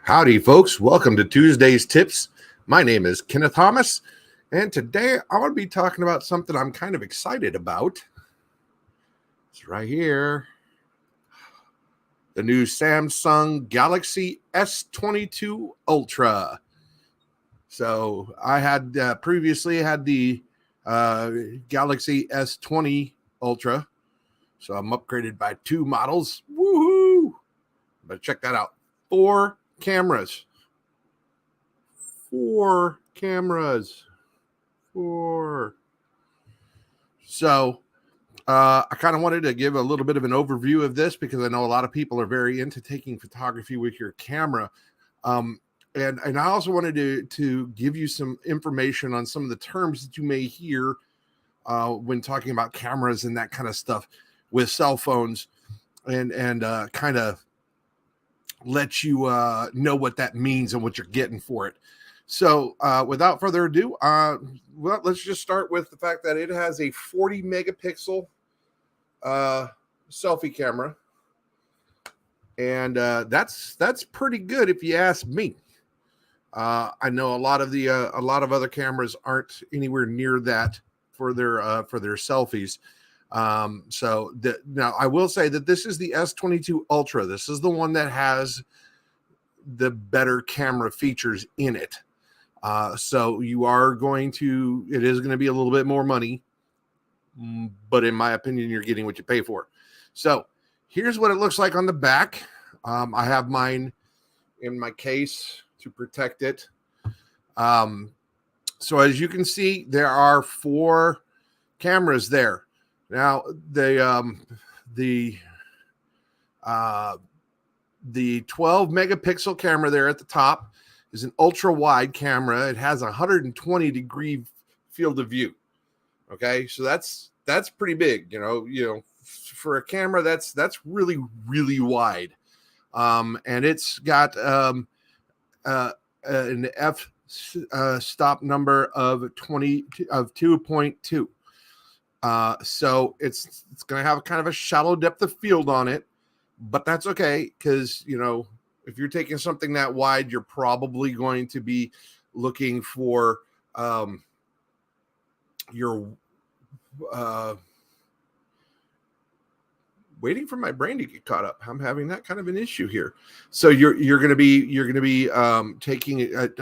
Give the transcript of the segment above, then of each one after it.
Howdy, folks. Welcome to Tuesday's Tips. My name is Kenneth Thomas, and today I want to be talking about something I'm kind of excited about. It's right here. The new Samsung Galaxy S22 Ultra. So I had previously had the Galaxy S20 Ultra. So I'm upgraded by 2 models. Woohoo! But check that out. 4 cameras. 4 cameras. 4. So I kind of wanted to give a little bit of an overview of this because I know a lot of people are very into taking photography with your camera. And I also wanted to give you some information on some of the terms that you may hear when talking about cameras and that kind of stuff with cell phones, and kind of let you know what that means and what you're getting for it. So without further ado, well, let's just start with the fact that it has a 40 megapixel selfie camera, and that's pretty good if you ask me. I know a lot of other cameras aren't anywhere near that for their selfies. So now I will say that this is the S22 Ultra. This is the one that has the better camera features in it. So it is going to be a little bit more money, but in my opinion, you're getting what you pay for. So here's what it looks like on the back. I have mine in my case to protect it. So as you can see, there are 4 cameras there. Now the 12 megapixel camera there at the top is an ultra wide camera. It has a 120 degree field of view. Okay, so that's pretty big. You know, for a camera that's really really wide. And it's got an f stop number of 2.2. So it's going to have kind of a shallow depth of field on it, but that's okay because, you know, if you're taking something that wide, you're probably going to be looking for your waiting for my brain to get caught up. I'm having that kind of an issue here. So you're going to be taking it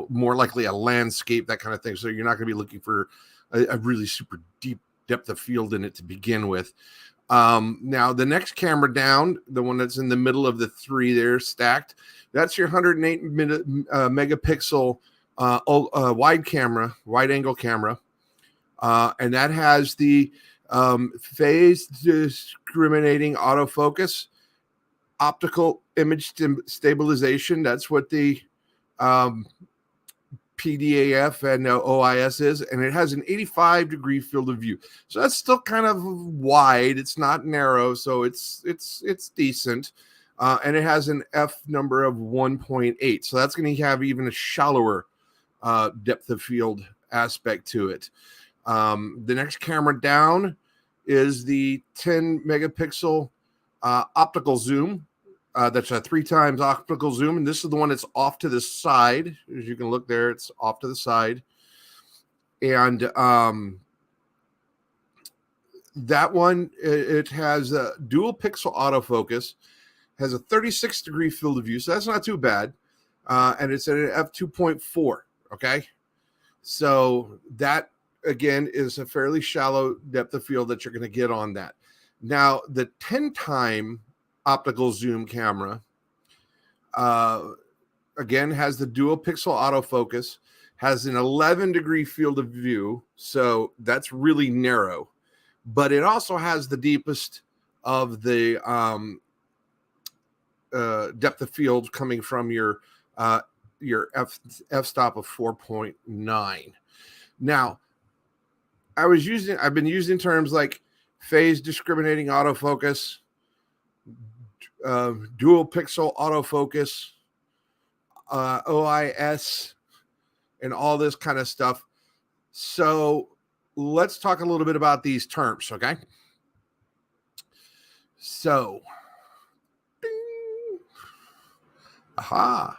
more likely a landscape, that kind of thing. So you're not going to be looking for a really super deep depth of field in it to begin with. Now the next camera down, the one that's in the middle of the 3 there stacked, that's your 108 megapixel wide angle camera. And that has the phase discriminating autofocus, optical image stabilization. That's what the PDAF and OIS is, and it has an 85 degree field of view. So that's still kind of wide. It's not narrow, so it's decent. And it has an f number of 1.8. So that's going to have even a shallower depth of field aspect to it. The next camera down is the 10 megapixel optical zoom. That's a 3 times optical zoom, and this is the one that's off to the side. As you can look there, it's off to the side. And that one, it has a dual pixel autofocus, has a 36 degree field of view, so that's not too bad. And it's at an f2.4. Okay, so that again is a fairly shallow depth of field that you're going to get on that. Now the 10 time optical zoom camera again has the dual pixel autofocus, has an 11 degree field of view, so that's really narrow, but it also has the deepest of the depth of field coming from your f-stop of 4.9. Now I've been using terms like phase discriminating autofocus, dual pixel autofocus, OIS, and all this kind of stuff. So let's talk a little bit about these terms, okay? So Aha.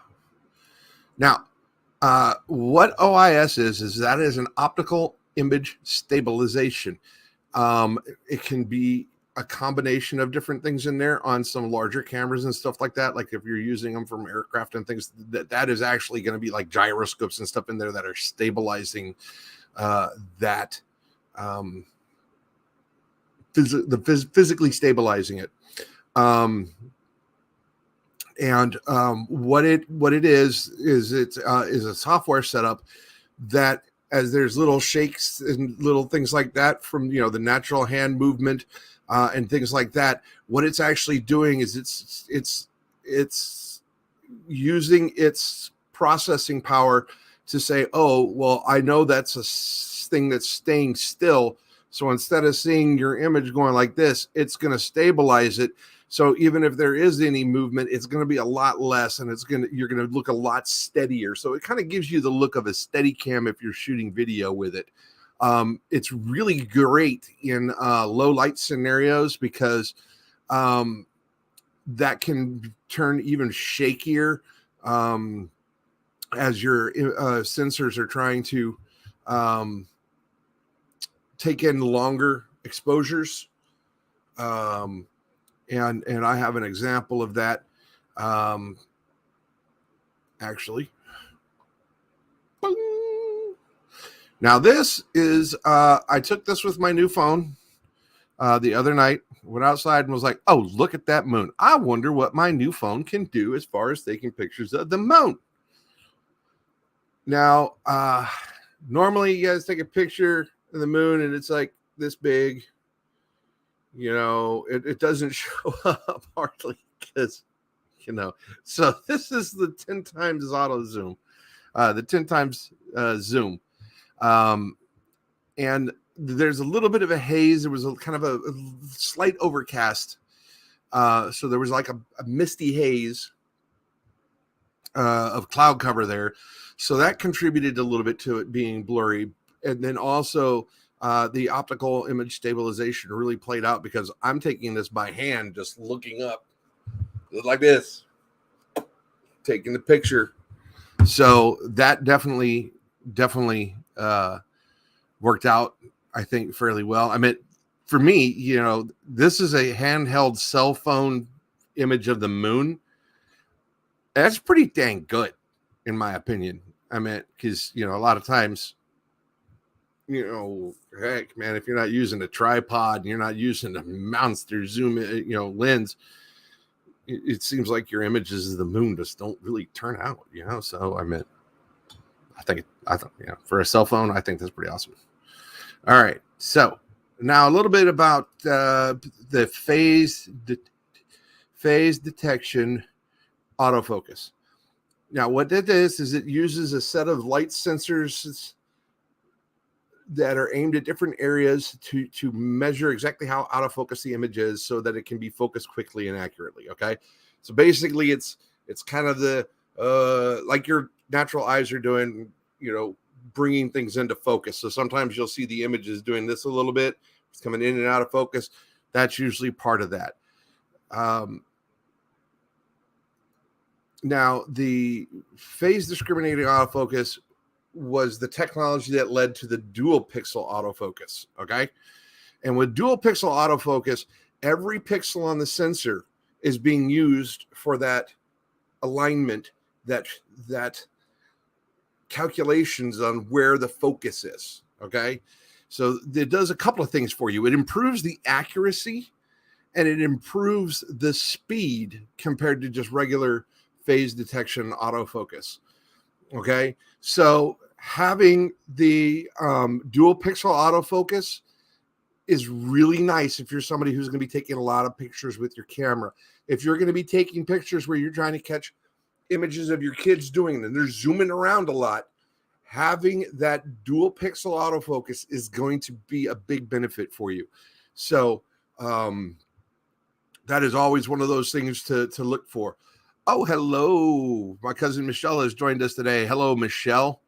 Now, what OIS is that is an optical image stabilization. It can be a combination of different things in there on some larger cameras and stuff like that. Like if you're using them from aircraft and things, that is actually going to be like gyroscopes and stuff in there that are stabilizing that physically stabilizing it. What it is it's is a software setup that, as there's little shakes and little things like that from the natural hand movement and things like that, what it's actually doing is it's using its processing power to say, oh well, I know that's a thing that's staying still, so instead of seeing your image going like this, it's going to stabilize it. So even if there is any movement, it's going to be a lot less, and you're going to look a lot steadier. So it kind of gives you the look of a steady cam if you're shooting video with it. It's really great in low light scenarios because that can turn even shakier as your sensors are trying to take in longer exposures. And I have an example of that. Actually, now this is I took this with my new phone the other night. Went outside and was like, oh, look at that moon. I wonder what my new phone can do as far as taking pictures of the moon. Now, normally you guys take a picture of the moon and it's like this big. It doesn't show up hardly because, so this is the 10 times auto zoom, the 10 times zoom. And there's a little bit of a haze. There was a kind of a slight overcast. So there was like a misty haze of cloud cover there. So that contributed a little bit to it being blurry. And then also the optical image stabilization really played out because I'm taking this by hand, just looking up like this, taking the picture. So that definitely worked out, I think, fairly well. I mean, for me, this is a handheld cell phone image of the moon. That's pretty dang good, in my opinion. I mean, because, a lot of times, heck, man, if you're not using a tripod and you're not using a monster zoom, lens, it seems like your images of the moon just don't really turn out, So I mean, I think for a cell phone, I think that's pretty awesome. All right, so now a little bit about the phase detection autofocus. Now, what that is it uses a set of light sensors that are aimed at different areas to measure exactly how out of focus the image is so that it can be focused quickly and accurately. Okay. So basically it's kind of the, like your natural eyes are doing, bringing things into focus. So sometimes you'll see the images doing this a little bit. It's coming in and out of focus. That's usually part of that. Now the phase discriminating autofocus was the technology that led to the dual pixel autofocus. Okay. And with dual pixel autofocus, every pixel on the sensor is being used for that alignment, that calculations on where the focus is. Okay. So it does a couple of things for you. It improves the accuracy and it improves the speed compared to just regular phase detection autofocus. Okay. So having the dual pixel autofocus is really nice if you're somebody who's going to be taking a lot of pictures with your camera. If you're going to be taking pictures where you're trying to catch images of your kids doing it and they're zooming around a lot, having that dual pixel autofocus is going to be a big benefit for you. So that is always one of those things to look for. Oh, hello. My cousin Michelle has joined us today. Hello, Michelle.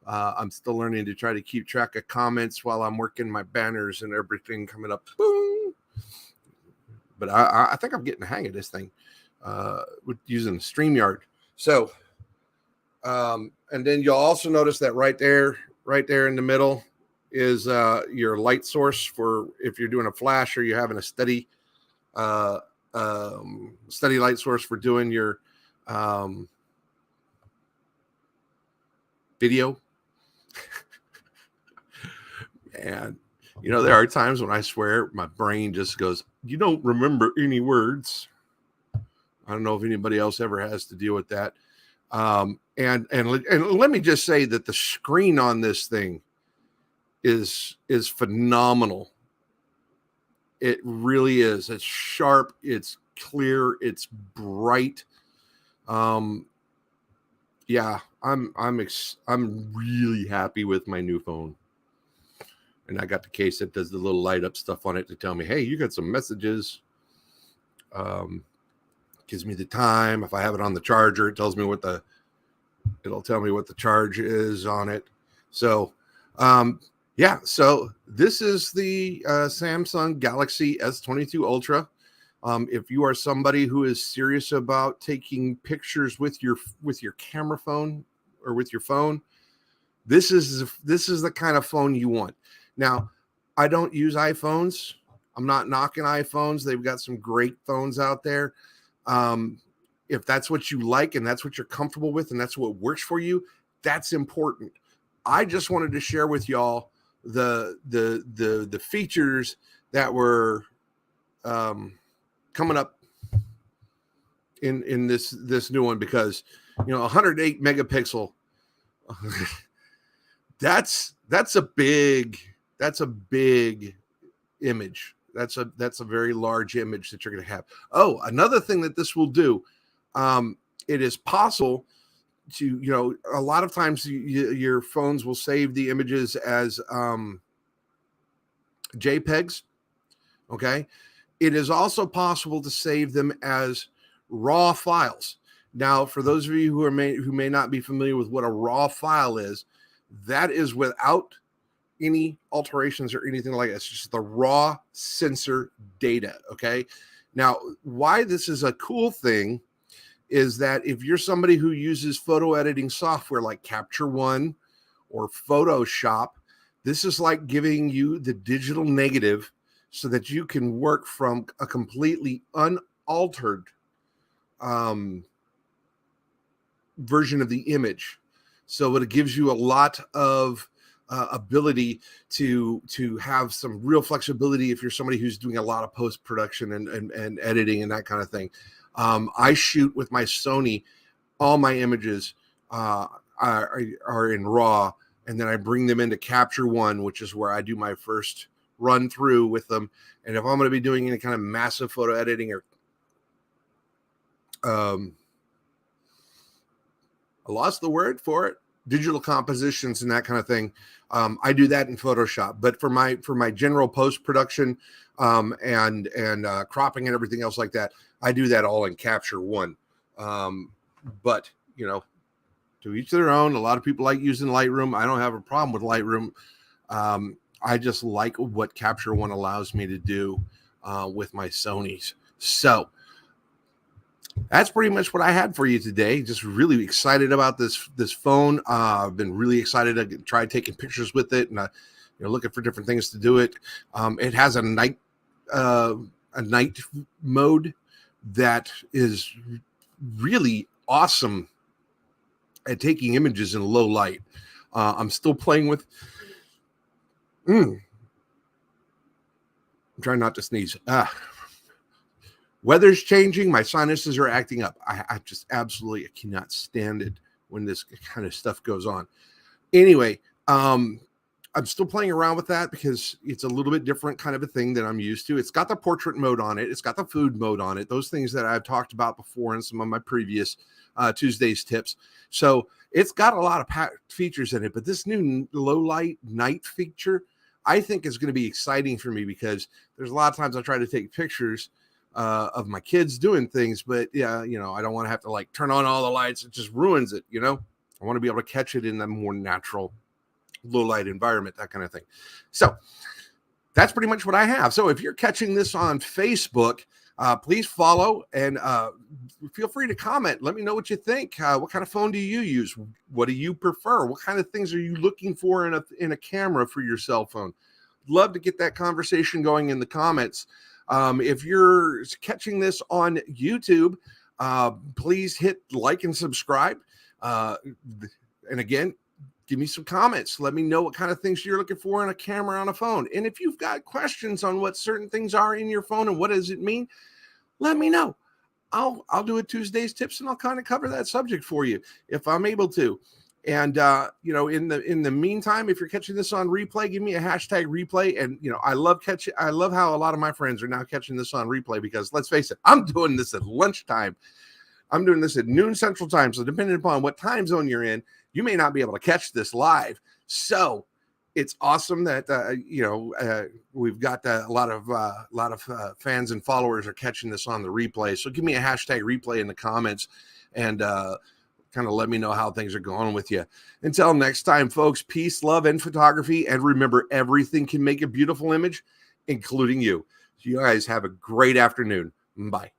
I'm still learning to try to keep track of comments while I'm working my banners and everything coming up. Boom. But I think I'm getting the hang of this thing with using StreamYard. So, and then you'll also notice that right there in the middle is your light source for if you're doing a flash or you're having a steady light source for doing your video. And there are times when I swear my brain just goes, you don't remember any words. I don't know if anybody else ever has to deal with that. And let me just say that the screen on this thing is phenomenal. It really is. It's sharp. It's clear. It's bright. Yeah, I'm really happy with my new phone. And I got the case that does the little light up stuff on it to tell me, hey, you got some messages. Gives me the time. If I have it on the charger, it'll tell me what the charge is on it. So, yeah. So this is the Samsung Galaxy S22 Ultra. If you are somebody who is serious about taking pictures with your camera phone or with your phone, this is the kind of phone you want. Now, I don't use iPhones. I'm not knocking iPhones. They've got some great phones out there. If that's what you like and that's what you're comfortable with and that's what works for you, that's important. I just wanted to share with y'all the features that were coming up in this new one, because 108 megapixel that's a big image. That's a very large image that you're going to have. Oh, another thing that this will do, it is possible to, a lot of times your phones will save the images as JPEGs. Okay. It is also possible to save them as raw files. Now, for those of you who may not be familiar with what a raw file is, that is without any alterations or anything like that. It's just the raw sensor data. Okay. Now, why this is a cool thing is that if you're somebody who uses photo editing software like Capture One or Photoshop, this is like giving you the digital negative so that you can work from a completely unaltered version of the image. So it gives you a lot of ability to have some real flexibility if you're somebody who's doing a lot of post-production and editing and that kind of thing. I shoot with my Sony. All my images are in RAW, and then I bring them into Capture One, which is where I do my first run through with them. And if I'm going to be doing any kind of massive photo editing or I lost the word for it, digital compositions and that kind of thing, I do that in Photoshop. But for my general post-production and cropping and everything else like that, I do that all in Capture One. But to each their own. A lot of people like using Lightroom. I don't have a problem with Lightroom. I just like what Capture One allows me to do with my Sonys. So that's pretty much what I had for you today. Just really excited about this phone. I've been really excited to try taking pictures with it, and looking for different things to do it. It has a night mode that is really awesome at taking images in low light. I'm still playing with. I'm trying not to sneeze. Weather's changing. My sinuses are acting up. I just absolutely cannot stand it when this kind of stuff goes on. Anyway, I'm still playing around with that because it's a little bit different kind of a thing that I'm used to. It's got the portrait mode on it. It's got the food mode on it. Those things that I've talked about before in some of my previous Tuesday's tips. So it's got a lot of features in it, but this new low light night feature, I think is going to be exciting for me because there's a lot of times I try to take pictures of my kids doing things, but I don't want to have to like turn on all the lights. It just ruins it. I want to be able to catch it in a more natural low light environment, that kind of thing. So that's pretty much what I have. So if you're catching this on Facebook, Please follow and feel free to comment. Let me know what you think. What kind of phone do you use? What do you prefer? What kind of things are you looking for in a camera for your cell phone? Love to get that conversation going in the comments. If you're catching this on YouTube, please hit like and subscribe. And again, give me some comments. Let me know what kind of things you're looking for in a camera on a phone. And if you've got questions on what certain things are in your phone and what does it mean, let me know. I'll do a Tuesday's tips and I'll kind of cover that subject for you if I'm able to. And in the meantime, if you're catching this on replay, give me a hashtag replay. And I love how a lot of my friends are now catching this on replay, because let's face it, I'm doing this at lunchtime. I'm doing this at noon Central Time. So depending upon what time zone you're in, you may not be able to catch this live. So it's awesome that we've got a lot of fans and followers are catching this on the replay. So give me a hashtag replay in the comments and kind of let me know how things are going with you. Until next time, folks, peace, love, and photography. And remember, everything can make a beautiful image, including you. So you guys have a great afternoon. Bye.